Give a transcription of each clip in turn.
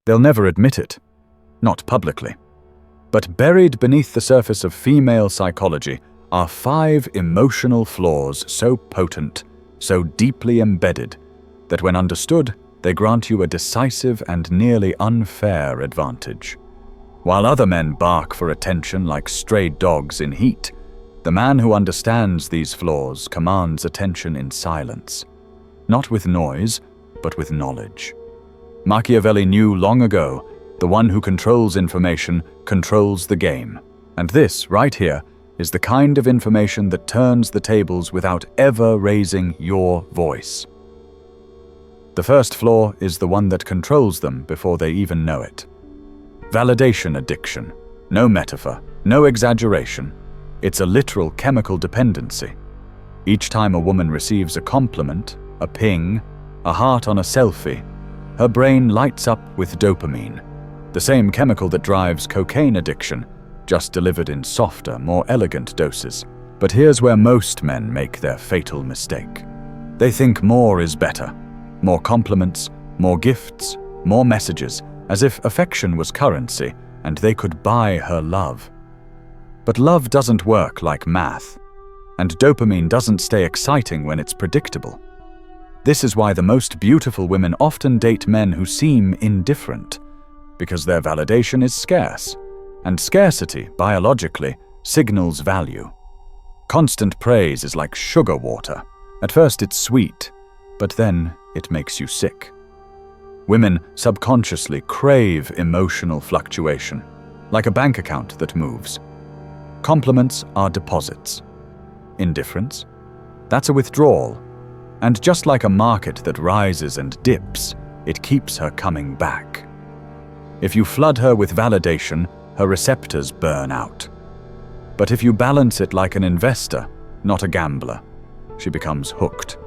They'll never admit it, not publicly. But buried beneath the surface of female psychology are 5 emotional flaws so potent, so deeply embedded, that when understood, they grant you a decisive and nearly unfair advantage. While other men bark for attention like stray dogs in heat, the man who understands these flaws commands attention in silence, not with noise, but with knowledge. Machiavelli knew long ago, the one who controls information controls the game. And this, right here, is the kind of information that turns the tables without ever raising your voice. The first flaw is the one that controls them before they even know it. Validation addiction. No metaphor, no exaggeration. It's a literal chemical dependency. Each time a woman receives a compliment, a ping, a heart on a selfie, her brain lights up with dopamine, the same chemical that drives cocaine addiction, just delivered in softer, more elegant doses. But here's where most men make their fatal mistake. They think more is better. More compliments, more gifts, more messages, as if affection was currency and they could buy her love. But love doesn't work like math, and dopamine doesn't stay exciting when it's predictable. This is why the most beautiful women often date men who seem indifferent, because their validation is scarce, and scarcity, biologically, signals value. Constant praise is like sugar water. At first it's sweet, but then it makes you sick. Women subconsciously crave emotional fluctuation, like a bank account that moves. Compliments are deposits. Indifference? That's a withdrawal. And just like a market that rises and dips, it keeps her coming back. If you flood her with validation, her receptors burn out. But if you balance it like an investor, not a gambler, she becomes hooked.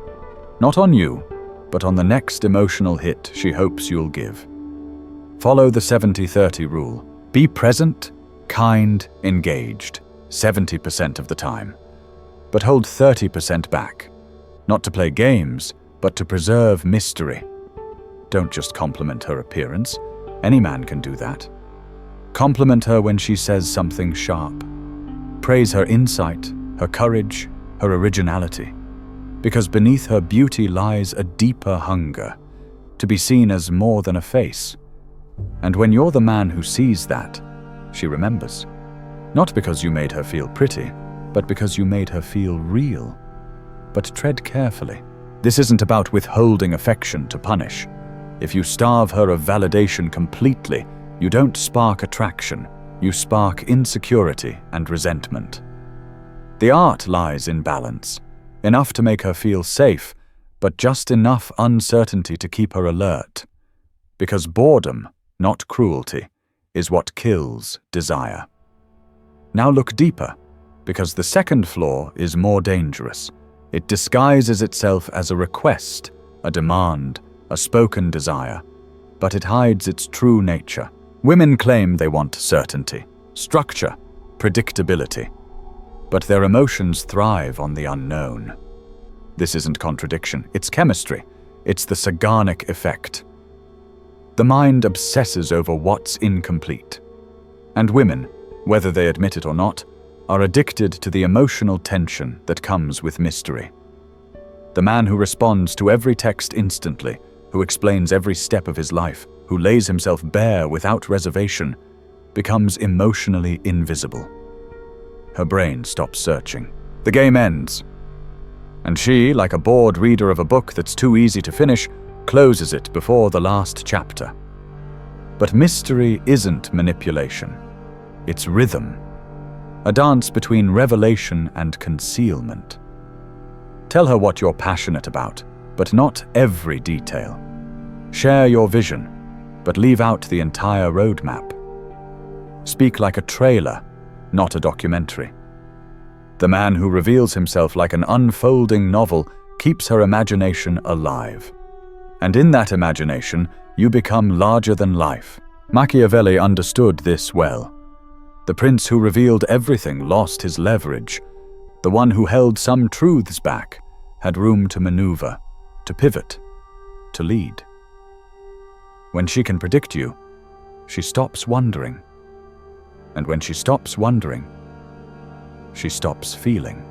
Not on you, but on the next emotional hit she hopes you'll give. Follow the 70-30 rule. Be present, kind, engaged, 70% of the time. But hold 30% back. Not to play games, but to preserve mystery. Don't just compliment her appearance. Any man can do that. Compliment her when she says something sharp. Praise her insight, her courage, her originality. Because beneath her beauty lies a deeper hunger, to be seen as more than a face. And when you're the man who sees that, she remembers. Not because you made her feel pretty, but because you made her feel real. But tread carefully. This isn't about withholding affection to punish. If you starve her of validation completely, you don't spark attraction, you spark insecurity and resentment. The art lies in balance. Enough to make her feel safe, but just enough uncertainty to keep her alert. Because boredom, not cruelty, is what kills desire. Now look deeper, because the second flaw is more dangerous. It disguises itself as a request, a demand, a spoken desire, but it hides its true nature. Women claim they want certainty, structure, predictability. But their emotions thrive on the unknown. This isn't contradiction, it's chemistry. It's the Zeigarnik effect. The mind obsesses over what's incomplete. And women, whether they admit it or not, are addicted to the emotional tension that comes with mystery. The man who responds to every text instantly, who explains every step of his life, who lays himself bare without reservation, becomes emotionally invisible. Her brain stops searching. The game ends. And she, like a bored reader of a book that's too easy to finish, closes it before the last chapter. But mystery isn't manipulation. It's rhythm. A dance between revelation and concealment. Tell her what you're passionate about, but not every detail. Share your vision, but leave out the entire roadmap. Speak like a trailer, not a documentary. The man who reveals himself like an unfolding novel keeps her imagination alive. And in that imagination, you become larger than life. Machiavelli understood this well. The prince who revealed everything lost his leverage. The one who held some truths back had room to maneuver, to pivot, to lead. When she can predict you, she stops wondering. And when she stops wondering, she stops feeling.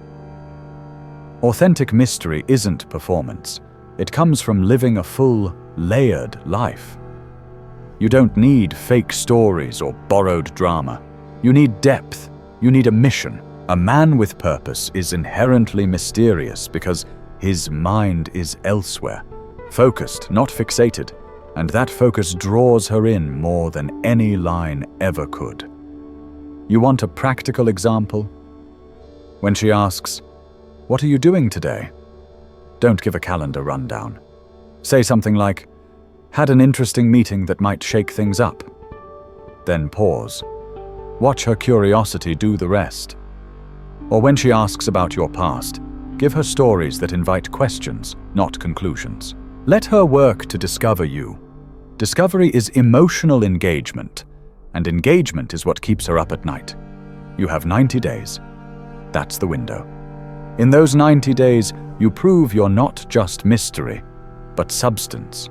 Authentic mystery isn't performance. It comes from living a full, layered life. You don't need fake stories or borrowed drama. You need depth. You need a mission. A man with purpose is inherently mysterious because his mind is elsewhere, focused, not fixated, and that focus draws her in more than any line ever could. You want a practical example? When she asks, "What are you doing today?" don't give a calendar rundown. Say something like, "Had an interesting meeting that might shake things up." Then pause. Watch her curiosity do the rest. Or when she asks about your past, give her stories that invite questions, not conclusions. Let her work to discover you. Discovery is emotional engagement, and engagement is what keeps her up at night. You have 90 days. That's the window. In those 90 days, you prove you're not just mystery, but substance.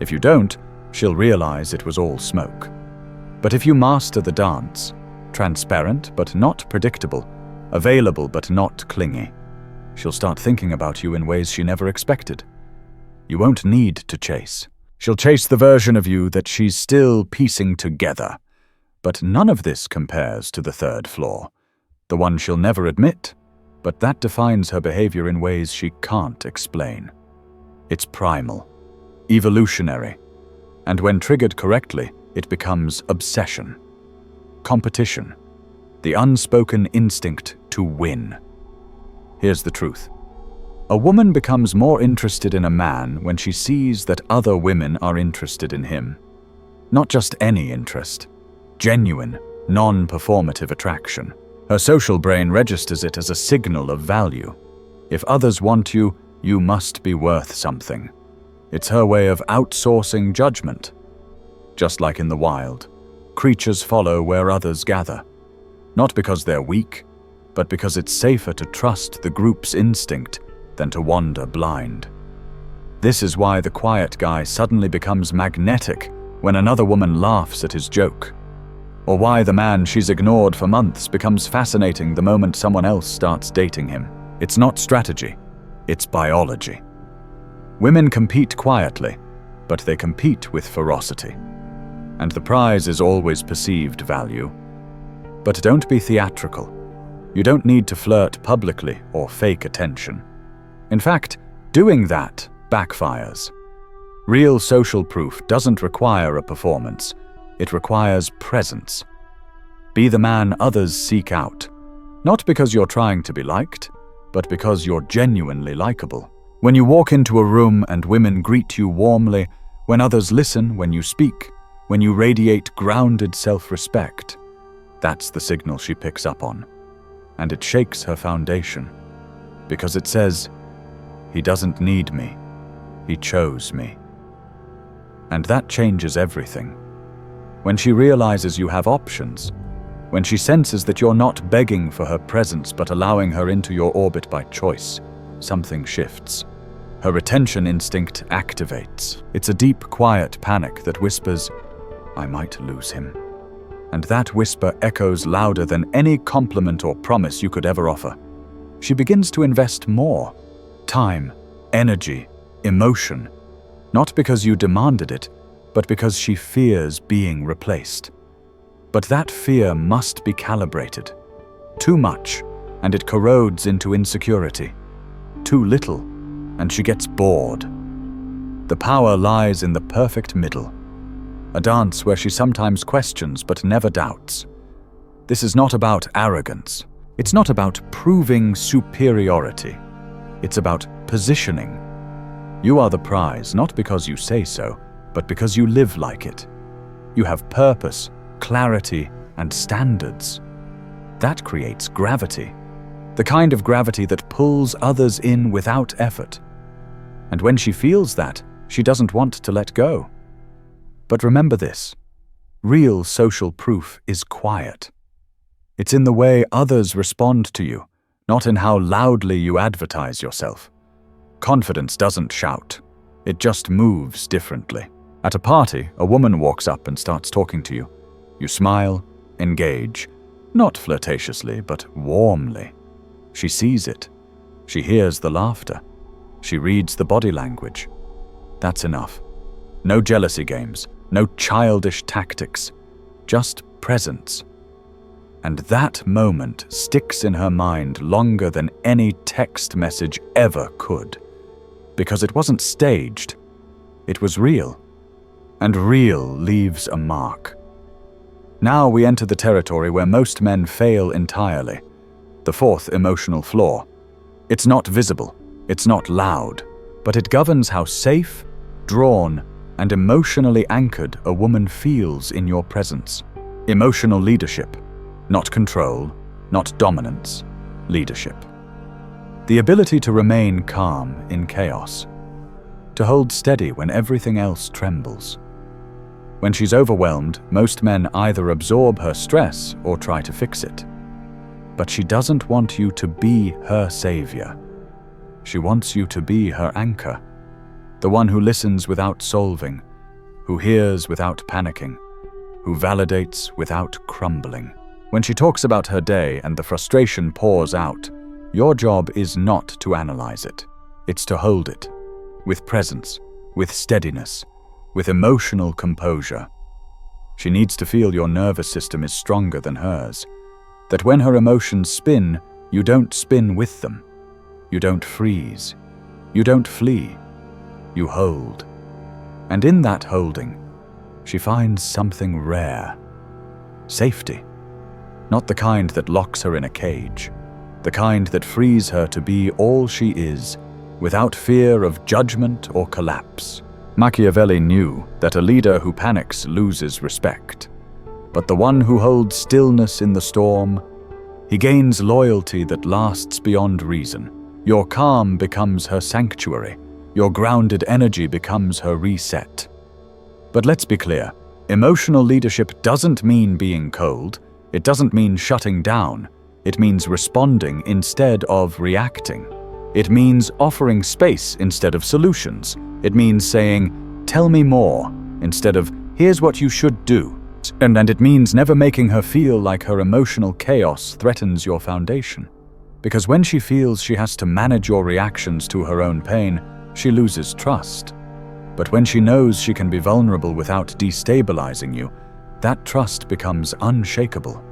If you don't, she'll realize it was all smoke. But if you master the dance, transparent but not predictable, available but not clingy, she'll start thinking about you in ways she never expected. You won't need to chase. She'll chase the version of you that she's still piecing together. But none of this compares to the third flaw, the one she'll never admit, but that defines her behavior in ways she can't explain. It's primal, evolutionary, and when triggered correctly, it becomes obsession, competition, the unspoken instinct to win. Here's the truth. A woman becomes more interested in a man when she sees that other women are interested in him. Not just any interest, genuine, non-performative attraction. Her social brain registers it as a signal of value. If others want you, you must be worth something. It's her way of outsourcing judgment. Just like in the wild, creatures follow where others gather. Not because they're weak, but because it's safer to trust the group's instinct than to wander blind. This is why the quiet guy suddenly becomes magnetic when another woman laughs at his joke, or why the man she's ignored for months becomes fascinating the moment someone else starts dating him. It's not strategy, it's biology. Women compete quietly, but they compete with ferocity. And the prize is always perceived value. But don't be theatrical. You don't need to flirt publicly or fake attention. In fact, doing that backfires. Real social proof doesn't require a performance. It requires presence. Be the man others seek out, not because you're trying to be liked, but because you're genuinely likable. When you walk into a room and women greet you warmly, when others listen when you speak, when you radiate grounded self-respect, that's the signal she picks up on. And it shakes her foundation, because it says, "He doesn't need me, he chose me." And that changes everything. When she realizes you have options, when she senses that you're not begging for her presence but allowing her into your orbit by choice, something shifts. Her retention instinct activates. It's a deep, quiet panic that whispers, "I might lose him." And that whisper echoes louder than any compliment or promise you could ever offer. She begins to invest more. Time, energy, emotion. Not because you demanded it, but because she fears being replaced. But that fear must be calibrated. Too much, and it corrodes into insecurity. Too little, and she gets bored. The power lies in the perfect middle. A dance where she sometimes questions but never doubts. This is not about arrogance. It's not about proving superiority. It's about positioning. You are the prize, not because you say so, but because you live like it. You have purpose, clarity, and standards. That creates gravity. The kind of gravity that pulls others in without effort. And when she feels that, she doesn't want to let go. But remember this, real social proof is quiet. It's in the way others respond to you, not in how loudly you advertise yourself. Confidence doesn't shout, it just moves differently. At a party, a woman walks up and starts talking to you. You smile, engage, not flirtatiously, but warmly. She sees it. She hears the laughter. She reads the body language. That's enough. No jealousy games, no childish tactics, just presence. And that moment sticks in her mind longer than any text message ever could. Because it wasn't staged, it was real. And real leaves a mark. Now we enter the territory where most men fail entirely. The fourth emotional flaw. It's not visible, it's not loud, but it governs how safe, drawn, and emotionally anchored a woman feels in your presence. Emotional leadership. Not control, not dominance, leadership. The ability to remain calm in chaos. To hold steady when everything else trembles. When she's overwhelmed, most men either absorb her stress or try to fix it. But she doesn't want you to be her savior. She wants you to be her anchor. The one who listens without solving, who hears without panicking, who validates without crumbling. When she talks about her day and the frustration pours out, your job is not to analyze it. It's to hold it, with presence, with steadiness, with emotional composure. She needs to feel your nervous system is stronger than hers, that when her emotions spin, you don't spin with them. You don't freeze. You don't flee. You hold. And in that holding, she finds something rare. Safety. Not the kind that locks her in a cage, the kind that frees her to be all she is, without fear of judgment or collapse. Machiavelli knew that a leader who panics loses respect, but the one who holds stillness in the storm, he gains loyalty that lasts beyond reason. Your calm becomes her sanctuary. Your grounded energy becomes her reset. But let's be clear, emotional leadership doesn't mean being cold. It doesn't mean shutting down. It means responding instead of reacting. It means offering space instead of solutions. It means saying, "Tell me more," instead of, "Here's what you should do." And it means never making her feel like her emotional chaos threatens your foundation. Because when she feels she has to manage your reactions to her own pain, she loses trust. But when she knows she can be vulnerable without destabilizing you, that trust becomes unshakable.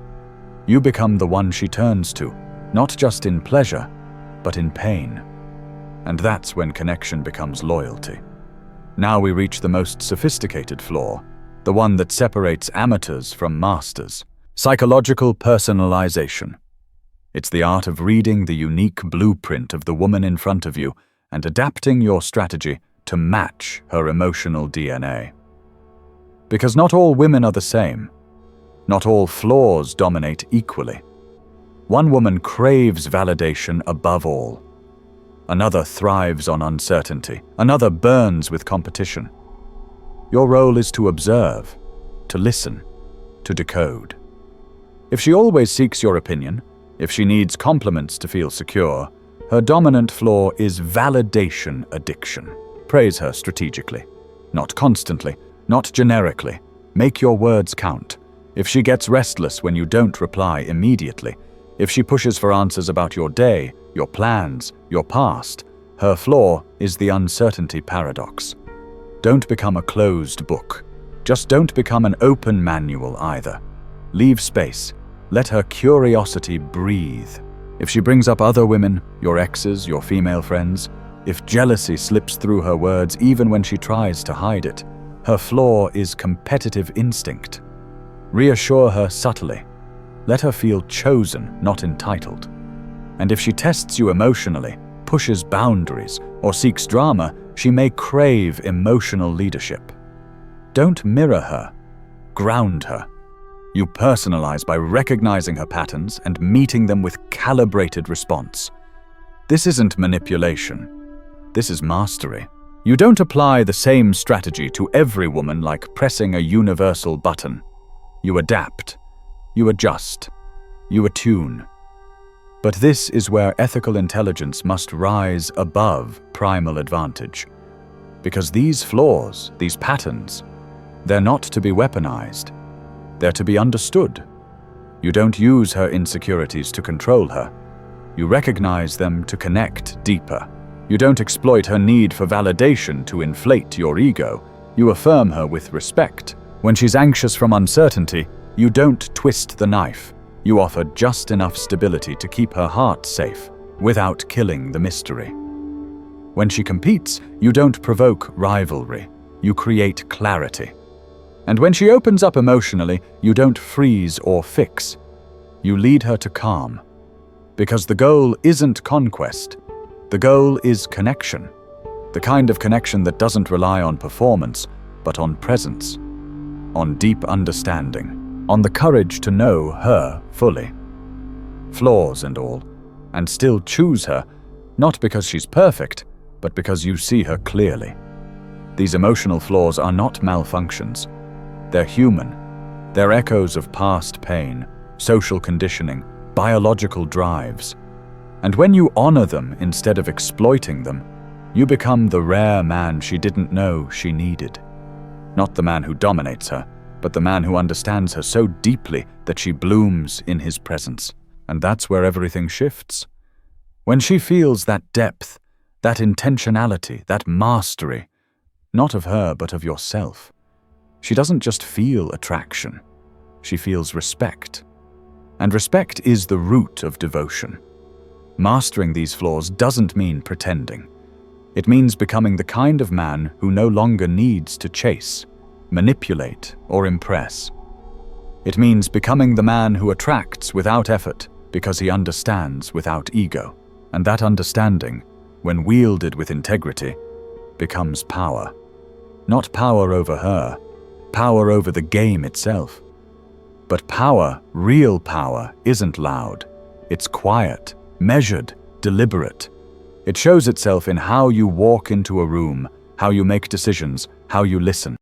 You become the one she turns to, not just in pleasure, but in pain. And that's when connection becomes loyalty. Now we reach the most sophisticated flaw, the one that separates amateurs from masters. Psychological personalization. It's the art of reading the unique blueprint of the woman in front of you and adapting your strategy to match her emotional DNA. Because not all women are the same. Not all flaws dominate equally. One woman craves validation above all. Another thrives on uncertainty. Another burns with competition. Your role is to observe, to listen, to decode. If she always seeks your opinion, if she needs compliments to feel secure, her dominant flaw is validation addiction. Praise her strategically. Not constantly, not generically. Make your words count. If she gets restless when you don't reply immediately, if she pushes for answers about your day, your plans, your past, her flaw is the uncertainty paradox. Don't become a closed book. Just don't become an open manual either. Leave space. Let her curiosity breathe. If she brings up other women, your exes, your female friends, if jealousy slips through her words even when she tries to hide it, her flaw is competitive instinct. Reassure her subtly. Let her feel chosen, not entitled. And if she tests you emotionally, pushes boundaries, or seeks drama, she may crave emotional leadership. Don't mirror her. Ground her. You personalize by recognizing her patterns and meeting them with calibrated response. This isn't manipulation. This is mastery. You don't apply the same strategy to every woman like pressing a universal button. You adapt. You adjust. You attune. But this is where ethical intelligence must rise above primal advantage. Because these flaws, these patterns, they're not to be weaponized. They're to be understood. You don't use her insecurities to control her. You recognize them to connect deeper. You don't exploit her need for validation to inflate your ego. You affirm her with respect. When she's anxious from uncertainty, you don't twist the knife. You offer just enough stability to keep her heart safe, without killing the mystery. When she competes, you don't provoke rivalry. You create clarity. And when she opens up emotionally, you don't freeze or fix. You lead her to calm. Because the goal isn't conquest. The goal is connection. The kind of connection that doesn't rely on performance, but on presence, on deep understanding, on the courage to know her fully, flaws and all, and still choose her, not because she's perfect, but because you see her clearly. These emotional flaws are not malfunctions. They're human. They're echoes of past pain, social conditioning, biological drives. And when you honor them instead of exploiting them, you become the rare man she didn't know she needed. Not the man who dominates her, but the man who understands her so deeply that she blooms in his presence. And that's where everything shifts. When she feels that depth, that intentionality, that mastery, not of her but of yourself, she doesn't just feel attraction, she feels respect. And respect is the root of devotion. Mastering these flaws doesn't mean pretending. It means becoming the kind of man who no longer needs to chase, manipulate, or impress. It means becoming the man who attracts without effort because he understands without ego. And that understanding, when wielded with integrity, becomes power. Not power over her, power over the game itself. But power, real power, isn't loud. It's quiet, measured, deliberate. It shows itself in how you walk into a room, how you make decisions, how you listen.